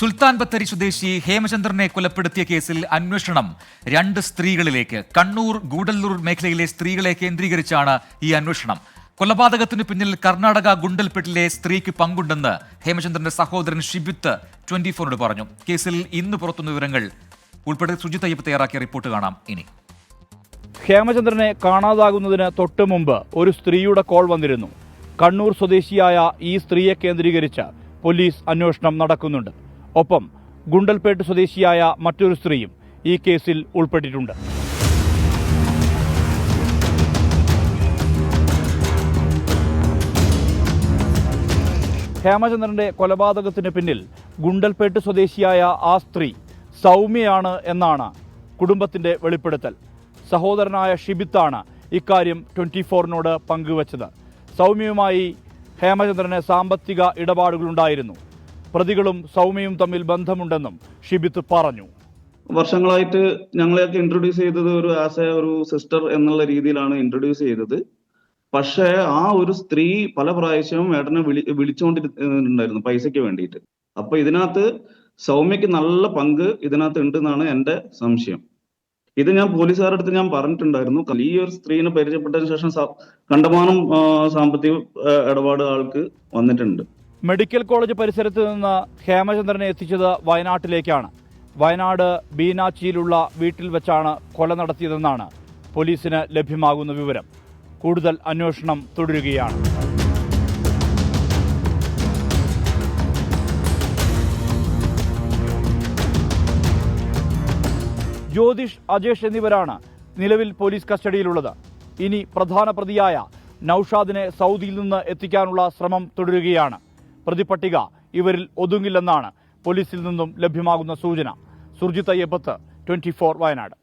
സുൽത്താൻ ബത്തേരി സ്വദേശി ഹേമചന്ദ്രനെ കൊലപ്പെടുത്തിയ കേസിൽ അന്വേഷണം 2 സ്ത്രീകളിലേക്ക്. കണ്ണൂർ ഗൂഡല്ലൂർ മേഖലയിലെ സ്ത്രീകളെ കേന്ദ്രീകരിച്ചാണ് ഈ അന്വേഷണം. കൊലപാതകത്തിന് പിന്നിൽ കർണാടക ഗുണ്ടൽപേട്ടിലെ സ്ത്രീക്ക് പങ്കുണ്ടെന്ന് ഹേമചന്ദ്രന്റെ സഹോദരൻ ഷിബിത്ത് 24നോട് പറഞ്ഞു. കേസിൽ ഇന്ന് പുറത്തുന്ന വിവരങ്ങൾ ഉൾപ്പെടെ സുജിത് അയ്യപ്പ് തയ്യാറാക്കിയ റിപ്പോർട്ട് കാണാം ഇനി. ഹേമചന്ദ്രനെ കാണാതാകുന്നതിന് തൊട്ട് മുമ്പ് ഒരു സ്ത്രീയുടെ കോൾ വന്നിരുന്നു. കണ്ണൂർ സ്വദേശിയായ ഈ സ്ത്രീയെ കേന്ദ്രീകരിച്ച് പോലീസ് അന്വേഷണം നടക്കുന്നുണ്ട്. ഒപ്പം ഗുണ്ടൽപേട്ട് സ്വദേശിയായ മറ്റൊരു സ്ത്രീയും ഈ കേസിൽ ഉൾപ്പെട്ടിട്ടുണ്ട്. ഹേമചന്ദ്രന്റെ കൊലപാതകത്തിന് പിന്നിൽ ഗുണ്ടൽപേട്ട് സ്വദേശിയായ ആ സ്ത്രീ സൗമ്യയാണ് എന്നാണ് കുടുംബത്തിന്റെ വെളിപ്പെടുത്തൽ. സഹോദരനായ ഷിബിത്താണ് ഇക്കാര്യം 24നോട് പങ്കുവച്ചത്. സൗമ്യയുമായി ഹേമചന്ദ്രന് സാമ്പത്തിക ഇടപാടുകളുണ്ടായിരുന്നു. പ്രതികളും സൗമ്യയും തമ്മിൽ ബന്ധമുണ്ടെന്നും ഷിബിത്ത് പറഞ്ഞു. വർഷങ്ങളായിട്ട് ഞങ്ങളെയൊക്കെ ഇൻട്രൊഡ്യൂസ് ചെയ്തത് ഒരു സിസ്റ്റർ എന്നുള്ള രീതിയിലാണ് ഇൻട്രൊഡ്യൂസ് ചെയ്തത്. പക്ഷേ ആ ഒരു സ്ത്രീ പല പ്രാവശ്യവും ഏട്ടനെ വിളിച്ചുകൊണ്ടിരുന്നുണ്ടായിരുന്നു പൈസയ്ക്ക് വേണ്ടിയിട്ട്. അപ്പൊ ഇതിനകത്ത് സൗമ്യക്ക് നല്ല പങ്ക് ഇതിനകത്ത് ഉണ്ടെന്നാണ് എന്റെ സംശയം. ഇത് ഞാൻ പോലീസുകാരുടെ അടുത്ത് ഞാൻ പറഞ്ഞിട്ടുണ്ടായിരുന്നു. ഈ ഒരു സ്ത്രീനെ പരിചയപ്പെട്ടതിന് ശേഷം കണ്ടമാനം സാമ്പത്തിക ഇടപാട് ആൾക്ക് വന്നിട്ടുണ്ട്. മെഡിക്കൽ കോളേജ് പരിസരത്ത് നിന്ന് ഹേമചന്ദ്രനെ എത്തിച്ചത് വയനാട്ടിലേക്കാണ്. വയനാട് ബീനാച്ചിയിലുള്ള വീട്ടിൽ വെച്ചാണ് കൊല നടത്തിയതെന്നാണ് പോലീസിന് ലഭ്യമാകുന്ന വിവരം. കൂടുതൽ അന്വേഷണം തുടരുകയാണ്. ജ്യോതിഷ്, അജേഷ് എന്നിവരാണ് നിലവിൽ പോലീസ് കസ്റ്റഡിയിലുള്ളത്. ഇനി പ്രധാന പ്രതിയായ നൌഷാദിനെ സൗദിയിൽ നിന്ന് എത്തിക്കാനുള്ള ശ്രമം തുടരുകയാണ്. പ്രതിപട്ടിക ഇവരിൽ ഒതുങ്ങില്ലെന്നാണ് പോലീസിൽ നിന്നും ലഭ്യമാകുന്ന സൂചന. സുർജിത് അയ്യപ്പത്ത്, 24 വയനാട്.